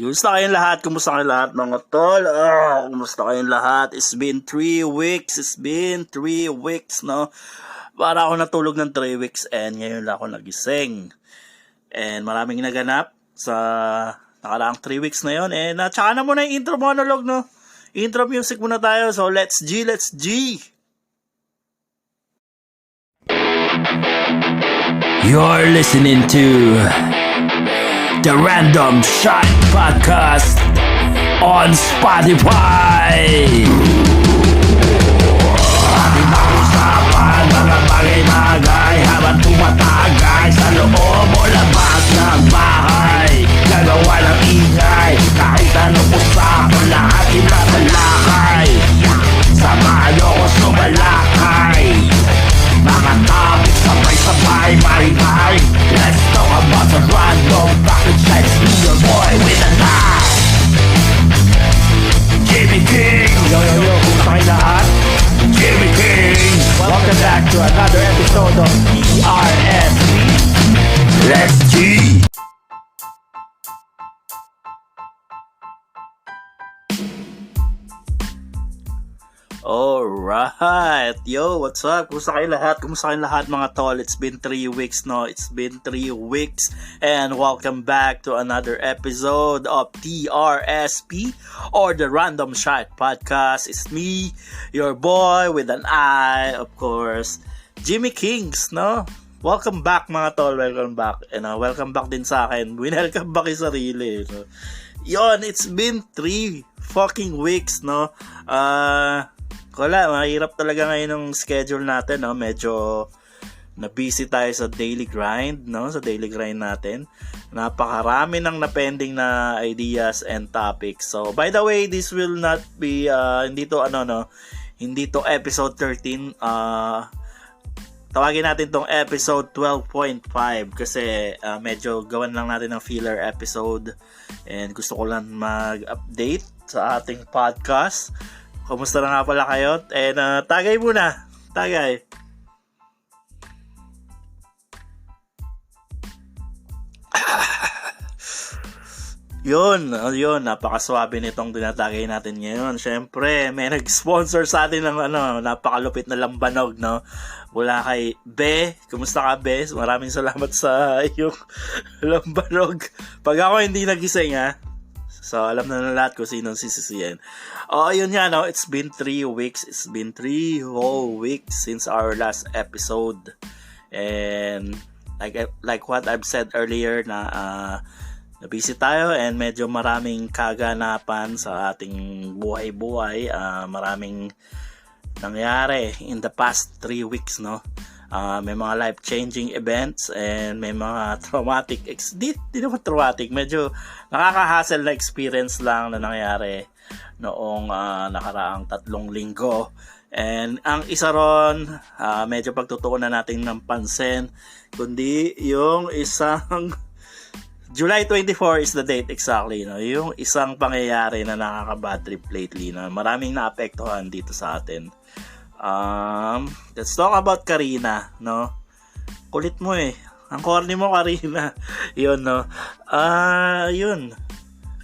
Kumusta kayong lahat? Kumusta kayong lahat mga tol? Kumusta kayong lahat? It's been 3 weeks. No? Para ako natulog ng 3 weeks and ngayon lang ako nagising. And maraming naganap sa nakaraang 3 weeks na yon. And tsaka na muna yung intro monologue, no? Intro music muna tayo. So let's G. You're listening to the Random Shot Podcast on Spotify. Ating pag-usapan mga bagay-bagay habang tumatagay sa loob o labas ng bahay. Gagawa ng ingay kahit anong usapan, lahat tinatalakay. Samahan niyo ko sumalakay. Mga topic sabay-sabay, marimay. Let's talk about the random package. Let's be your boy with a knife. Jimmy King. Yo, kumusta kayo lahat? Jimmy King. Welcome back to another episode of TRS. Let's G. Alright, yo, what's up? Kumusta kayo lahat mga tol? It's been 3 weeks, no? It's been 3 weeks and welcome back to another episode of TRSP or the Random Shot Podcast. It's me, your boy with an I, of course, Jimmy Kings, no? Welcome back mga tol, welcome back. And welcome back din sa akin. Welcome back yung sarili, no? Yon, it's been 3 fucking weeks, no? Wala, mahirap talaga ngayon ng schedule natin, no? Medyo na-busy tayo sa daily grind, no? Sa daily grind natin. Napakarami ng na-pending na ideas and topics. So, by the way, this will not be, hindi to episode 13. Tawagin natin tong episode 12.5 kasi medyo gawan lang natin ng filler episode and gusto ko lang mag-update sa ating podcast. Kumusta na nga pala kayo? And tagay muna. Tagay. Yun, napakaswabe nitong tinatagay natin ngayon. Syempre, may nag-sponsor sa atin ng napakalupit na lambanog, no? Mula kay Be. Kumusta ka, Be? Maraming salamat sa iyong lambanog. Pag ako hindi nagising, ha? So, alam na lahat kung sinong sisisiyan. Yun nga, no? It's been 3 weeks. It's been 3 whole weeks since our last episode. And like what I've said earlier na busy tayo and medyo maraming kaganapan sa ating buhay-buhay. Maraming nangyari in the past 3 weeks, no? May mga life-changing events and may mga traumatic, di naman traumatic, medyo nakaka-hassle na experience lang na nangyari noong nakaraang 3 linggo. And ang isa ron, medyo pagtutuunan natin ng pansin, kundi yung isang July 24 is the date exactly, no? Yung isang pangyayari na nakaka-bad trip lately na maraming naapektuhan dito sa atin. Let's talk about Karina, no? Kulit mo eh. Ang corny mo, Karina. Yun, no? Yun.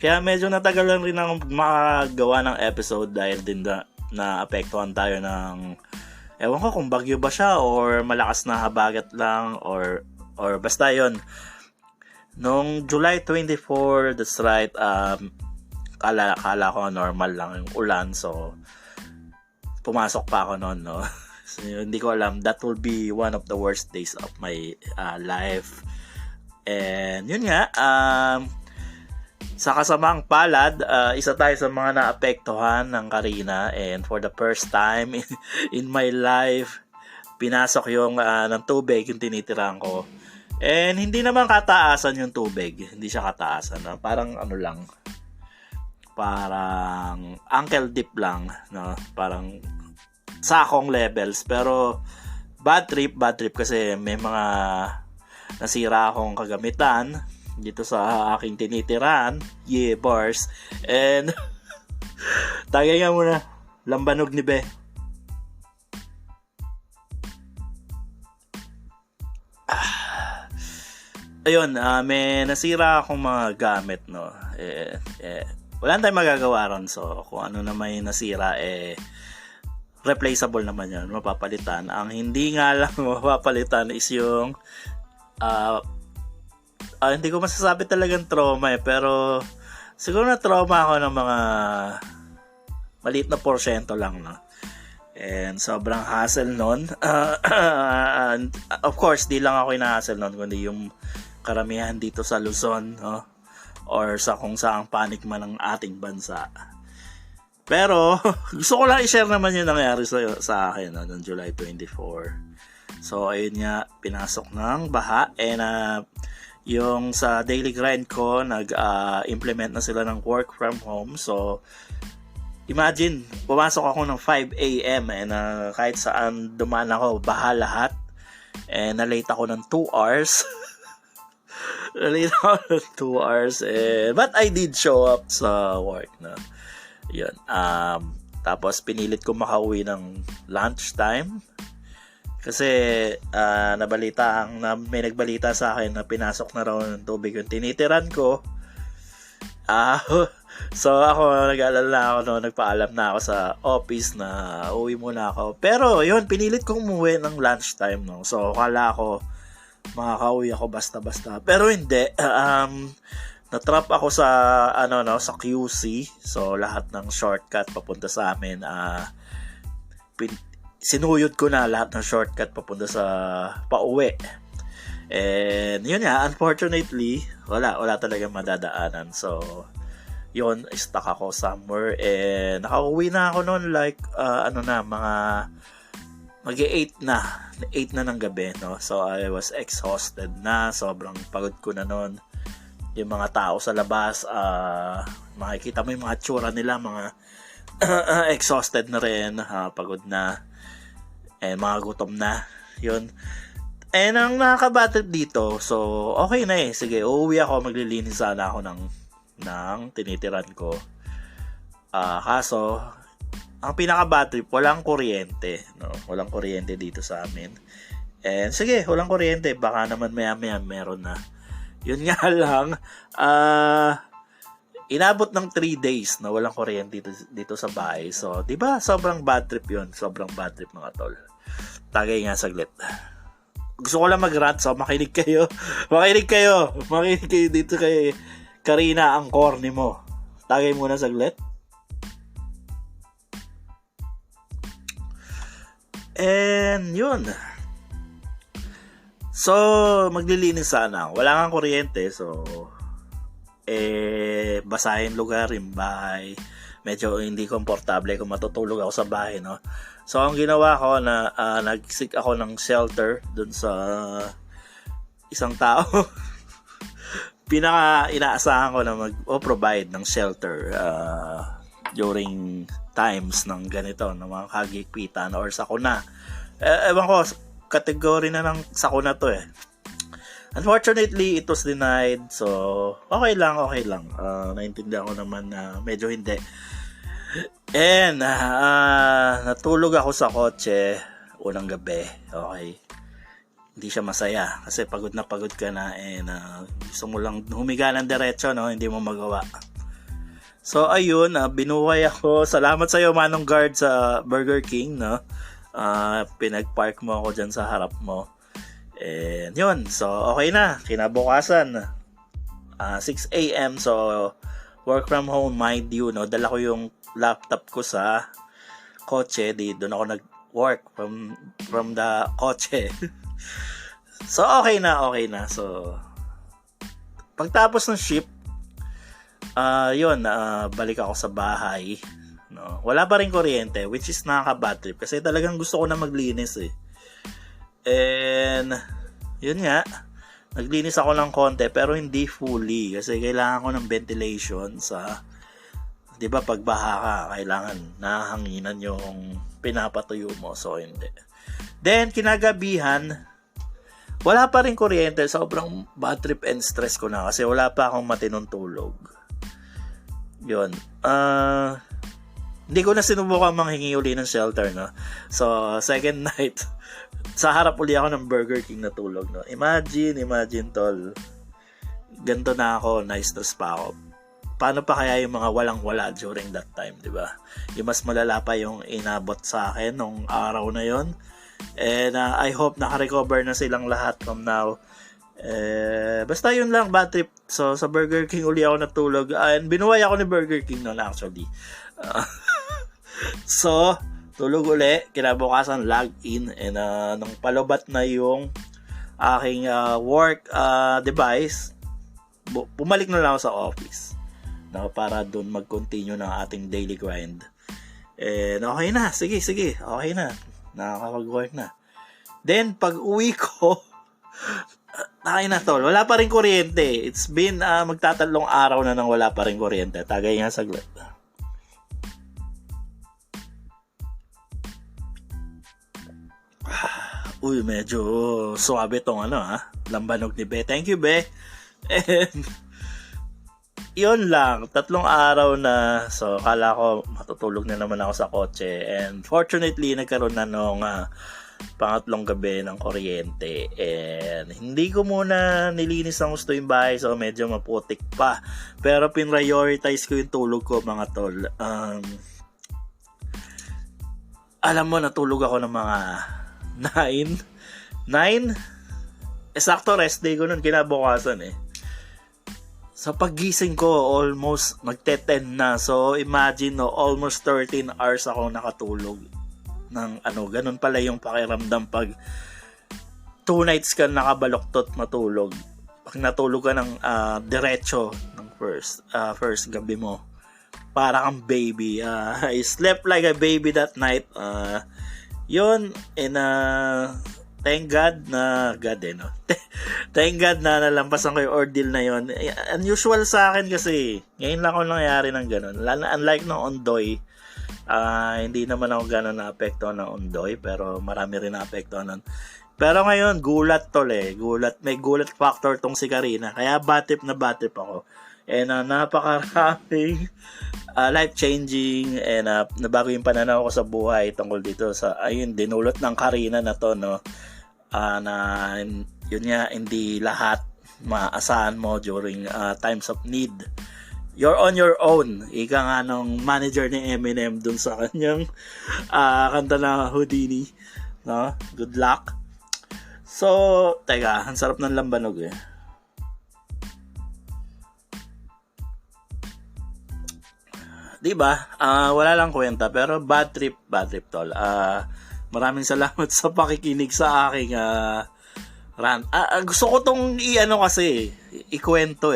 Kaya medyo natagalan rin akong makagawa ng episode dahil din na apektuhan tayo ng ewan ko kung bagyo ba siya or malakas na habagat lang or basta yun. Nung July 24, that's right, kala ko normal lang yung ulan, so pumasok pa ako noon, no? So, hindi ko alam, that will be one of the worst days of my life. And yun nga, sa kasamang palad, isa tayo sa mga naapektuhan ng Karina, and for the first time in my life, pinasok yung ng tubig yung tinitirahan ko. And hindi naman kataasan yung tubig, hindi siya kataasan, no? Parang parang ankle deep lang, no? Parang sakong levels, pero bad trip kasi may mga nasira akong kagamitan dito sa aking tinitirahan, bars, and tagay nga muna, lambanog ni Be. ayun, may nasira akong mga gamit, no. Wala tayong magagawa ron. So, kung ano na may nasira, replaceable naman yun, mapapalitan. Ang hindi nga lang mapapalitan is yung hindi ko masasabi talagang trauma pero siguro na trauma ako ng mga maliit na porsyento lang, no? And sobrang hassle nun. And of course, di lang ako ina-hassle nun, kundi yung karamihan dito sa Luzon, no? Or sa kung saang panig man ng ating bansa. Pero gusto ko lang i-share naman yung nangyari sa akin, no, noong July 24. So ayun nga, pinasok ng baha, and yung sa daily grind ko, nag-implement na sila ng work from home. So imagine, pumasok ako ng 5 a.m. and kahit saan dumaan ako, baha lahat. And na-late ako ng 2 hours. Na-late ako ng 2 hours. But I did show up sa work, no? Yun. Tapos pinilit ko makauwi ng lunchtime. Kasi may nagbalita sa akin na pinasok na raw ng tubig yung tinitiran ko. So ako, nag-aalala ako, no, nagpaalam na ako sa office na uwi muna ako. Pero yun, pinilit kong umuwi ng lunchtime, no. So akala ko makakauwi ako basta-basta. Pero hindi. Na-trap ako sa sa QC. So lahat ng shortcut papunta sa amin, sinuyod ko na lahat ng shortcut papunta sa pauwi. And yun nga, unfortunately, wala talagang madadaanan. So yun, stuck ako somewhere, and nakauwi na ako noon like mga mag-8 na ng gabi, no. So I was exhausted na, sobrang pagod ko na noon. Yung mga tao sa labas, makikita mo yung mga tsura nila, mga exhausted na rin, pagod na, and mga gutom na. Yun. And ang nakaka-bad trip dito, so okay na sige, uuwi ako, maglilinis sana ako ng tinitiran ko. Kaso ang pinaka-bad trip, walang kuryente, no? Walang kuryente dito sa amin. And sige, walang kuryente, baka naman maya-maya meron na. Yun nga lang, inabot ng 3 days na walang kuryente dito sa bahay. So, 'di ba? Sobrang bad trip 'yun. Sobrang bad trip, mga tol. Tagay nga saglit. Gusto ko lang mag-rant, so makinig kayo. Makinig kayo dito kay Karina, ang corny mo. Tagay muna saglit. And yun. So, maglilinis sana. Wala kang kuryente, so basahin lugar, yung bahay. Medyo hindi komportable kung matutulog ako sa bahay, no? So, ang ginawa ko na nag-seek ako ng shelter dun sa isang tao. Inaasahan ko na mag-provide ng shelter during times ng ganito, ng mga kagigpitan or sakuna. Ewan ko, category na ng sakuna to . Unfortunately, it was denied. So, okay lang. Naintindihan ko naman na medyo hindi. And, natulog ako sa kotse unang gabi. Okay. Hindi siya masaya kasi pagod na pagod ka na, and gusto mo lang humiga ng diretso, no? Hindi mo magawa. So ayun, binuhay ako. Salamat sa iyo, Manong Guard sa Burger King, no? Pinag-park mo ako dyan sa harap mo. And yun, so okay na. Kinabukasan, 6 a.m. So work from home, mind you, no? Dala ko yung laptop ko sa kotse. Doon ako nag-work from the kotse. So okay na. So pagtapos ng shift, balik ako sa bahay, no. Wala pa rin kuryente, which is nakaka-bad trip kasi talagang gusto ko na maglinis . And yun nga, naglinis ako ng konti pero hindi fully kasi kailangan ko ng ventilation sa, 'di ba, pag baha ka, kailangan nahanginan yung pinapatuyo mo. So hindi. Then kinagabihan, wala pa rin kuryente. Sobrang bad trip and stress ko na kasi wala pa akong matinong tulog. Yun. Hindi ko na sinubukan manghingi uli ng shelter, no? So, second night, sa harap uli ako ng Burger King na tulog, no? Imagine, tol. ganito na ako, na-stress pa ako. Paano pa kaya yung mga walang-wala during that time, di ba? Yung mas malala pa yung inabot sa akin nung araw na yon. And I hope naka-recover na silang lahat from now. Basta yun lang, bad trip. So sa Burger King uli ako natulog, and binuhay ako ni Burger King noon actually. So tulog uli, kinabukasan log in, and nung palubat na yung aking work device, bumalik na lang ako sa office, no, para doon mag-continue ng ating daily grind. And okay na, sige, okay na, nakakapag-work na. Then pag uwi ko, ay na tol, wala pa rin kuryente. It's been magtatatlong araw na nang wala pa rin kuryente. Tagay nga saglit. Uy, medyo suabe tong lambanog ni Be. Thank you, Be. And yun lang, 3 araw na. So kala ko matutulog na naman ako sa kotse. And fortunately, nagkaroon na nung pangatlong gabi ng kuryente, and hindi ko muna nilinis ang gusto yung bahay, so medyo maputik pa, pero pinrioritize ko yung tulog ko, mga tol. Alam mo, natulog ako ng mga 9, sakto rest day ko nun kinabukasan sa paggising ko almost magte-10 na, so imagine, no, almost 13 hours ako nakatulog ng ganun pala yung pakiramdam pag 2 nights ka nakabaloktot matulog. Pag natulog ka ng diretso ng first gabi mo, para kang baby. I slept like a baby that night. Yun, and thank God na thank God na nalampasan ko yung ordeal na yun. Unusual sa akin kasi ngayon lang ako nangyari ng ganun. Unlike no Ondoy, hindi naman ako gano'n na-apektuhan ng Ondoy, pero marami rin na-apektuhan nun. Pero ngayon, gulat tol may gulat factor tong si Karina, kaya bad trip ako. And napakaraming life-changing, and nabago yung pananaw ko sa buhay tungkol dito sa, ayun, dinulot ng Karina na to, no, na yun nga, hindi lahat maasahan mo during times of need. You're on your own. Ika nga nung manager ni Eminem dun sa kanyang kanta na Houdini. No? Good luck. So, teka, ang sarap ng lambanog Diba? Wala lang kwenta, pero bad trip tol. Maraming salamat sa pakikinig sa aking rant. Gusto ko tong kasi ikwento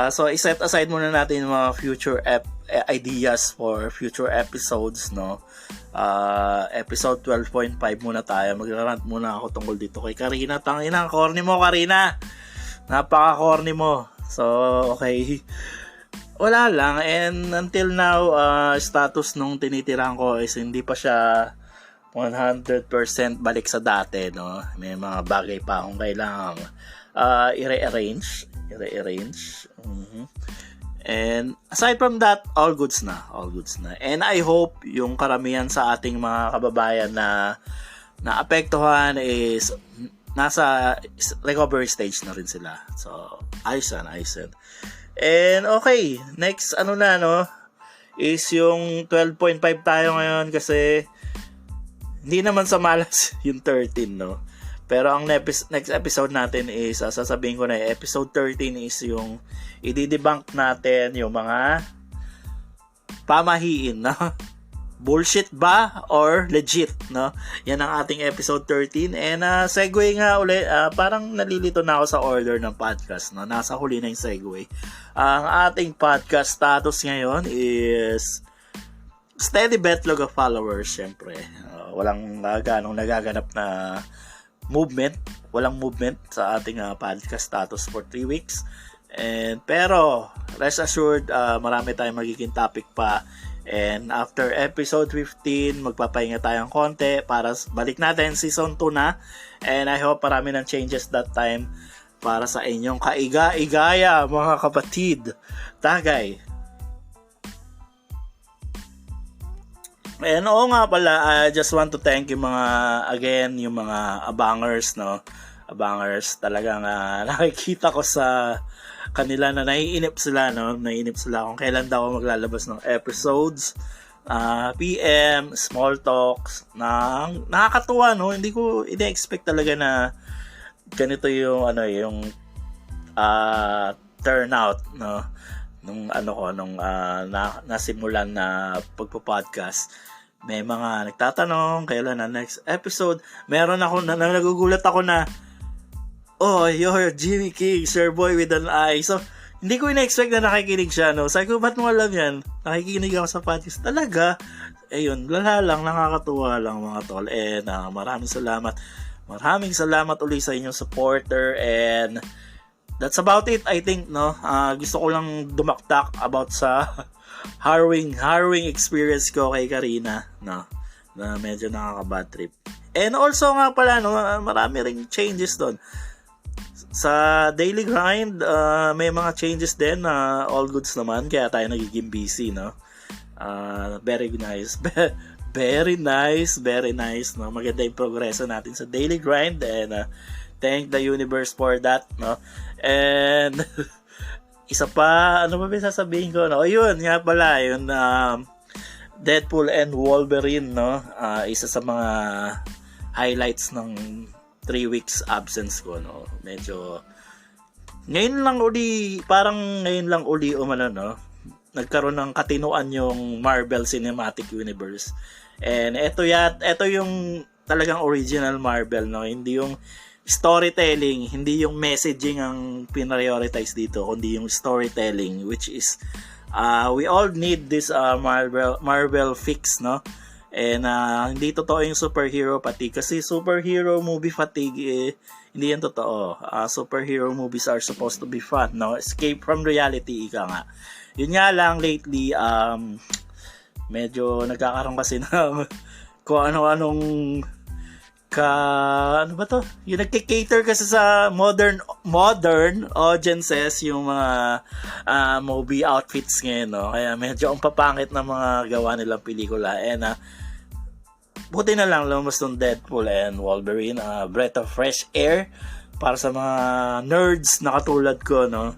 So i-set aside muna natin yung mga future ideas for future episodes, no. Episode 12.5 muna tayo. Magra-rant muna ako tungkol dito kay Karina. Tangina, corny mo, Karina. Napaka-corny mo. So, okay. Wala lang. And until now, status nung tinitirahan ko is hindi pa siya 100% balik sa dati, no. May mga bagay pa akong kailangang i-rearrange. And aside from that, all goods na. And I hope yung karamihan sa ating mga kababayan na naapektuhan is nasa recovery stage na rin sila. So, ayos yan. And okay, next is yung 12.5 tayo ngayon, kasi hindi naman sa malas yung 13, no. Pero ang next episode natin is, sasabihin ko na, episode 13 is yung i-debunk natin yung mga pamahiin, no? Bullshit ba or legit, no? Yan ang ating episode 13. And segue nga uli, parang nalilito na ako sa order ng podcast, no? Nasa huli na yung segue. Ang ating podcast status ngayon is steady backlog of followers, syempre. Walang ganong nagaganap na walang movement sa ating podcast status for 3 weeks. Pero rest assured, marami tayong magiging topic pa, and after episode 15 magpapahinga tayong konti para balik natin season 2 na, and I hope marami ng changes that time para sa inyong kaiga-igaya, mga kapatid. Tagay. And oo nga pala, I just want to thank yung mga abangers, no. Abangers, talagang nakikita ko sa kanila na naiinip sila, no? Naiinip sila kung kailan daw ako maglalabas ng episodes. PM, small talks, nakakatuwa, no? Hindi ko ina-expect talaga na ganito yung turnout, no? Nung nasimulan na pagpo-podcast. May mga nagtatanong kailan na next episode. Meron ako nagugulat ako na, oh, you're Jimmy King, Sir Boy with an I. So, hindi ko ina-expect na nakikinig siya, no? Sabi ko, ba't mo alam yan? Nakikinig ako sa podcast. Talaga? Ayun, lala lang, nakakatuwa lang mga tol. And maraming salamat. Maraming salamat ulit sa inyong supporter. And that's about it, I think, no? Gusto ko lang dumaktak about sa harrowing experience ko kay Karina, no? Na medyo nakaka-bad trip. And also nga pala, no, marami ring changes doon. Sa daily grind, may mga changes din na all goods naman, kaya tayo nagiging busy, no? Very nice. Very nice, no? Maganda yung progreso natin sa daily grind, and thank the universe for that, no? And isa pa, ano ba sasabihin ko, no? Yun, nga pala, yun, Deadpool and Wolverine, no? Isa sa mga highlights ng 3 weeks absence ko, no? Medyo ngayon lang uli umano, no? Nagkaroon ng katinuan yung Marvel Cinematic Universe. And ito yung talagang original Marvel, no? Hindi yung storytelling, hindi yung messaging ang prioritize dito, kundi yung storytelling, which is we all need this Marvel fix, no? And hindi totoo yung superhero fatigue, kasi superhero movie fatigue hindi yan totoo. Superhero movies are supposed to be fun, no? Escape from reality, ika nga. Yun nga lang lately, medyo nagkakaroon kasi ng kung ano-anong ano ba to? Yung nagki-cater kasi sa modern audiences yung mga movie outfits ngayon, no? Kaya medyo ang papangit na mga gawa nilang pelikula. And buti na lang lumabas ng Deadpool and Wolverine, breath of fresh air para sa mga nerds na katulad ko, no?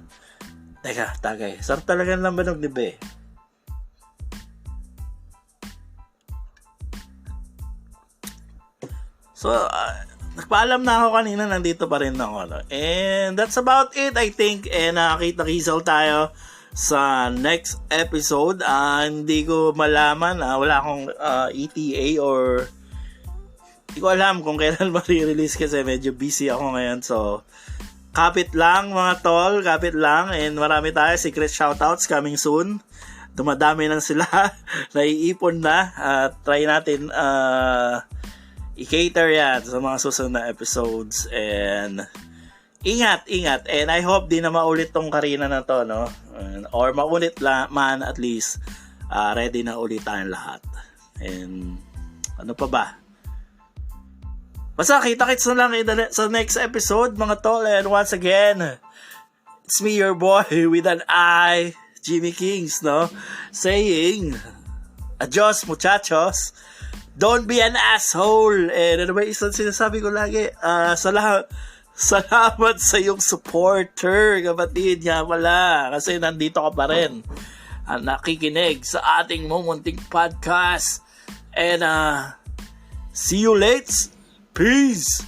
Teka, tagay. Sarap talaga ng lambanog ni Be. So, nagpaalam na ako kanina, nandito pa rin ako, no? And that's about it, I think. And nakakita-kisal tayo sa next episode. Hindi ko malaman, wala akong ETA or hindi ko alam kung kailan ma-release kasi medyo busy ako ngayon. So, kapit lang mga tol, kapit lang. And marami tayo, secret shoutouts coming soon. Dumadami na sila, naiipon na. Try natin i-cater yan sa mga susunod na episodes. And ingat. And I hope di na maulit tong Karina na to, no? Or maulit man, at least ready na ulit tayong lahat. And ano pa ba? Basta kita-kits na lang sa next episode, mga tol. And once again, it's me, your boy with an I, Jimmy Kings, no? Saying, adios muchachos. Don't be an asshole. And ano ba isang sinasabi ko lagi? Salamat sa iyong supporter, kapatid, nga pala. Kasi nandito ka pa rin. Nakikinig sa ating mumunting podcast. And see you later. Peace.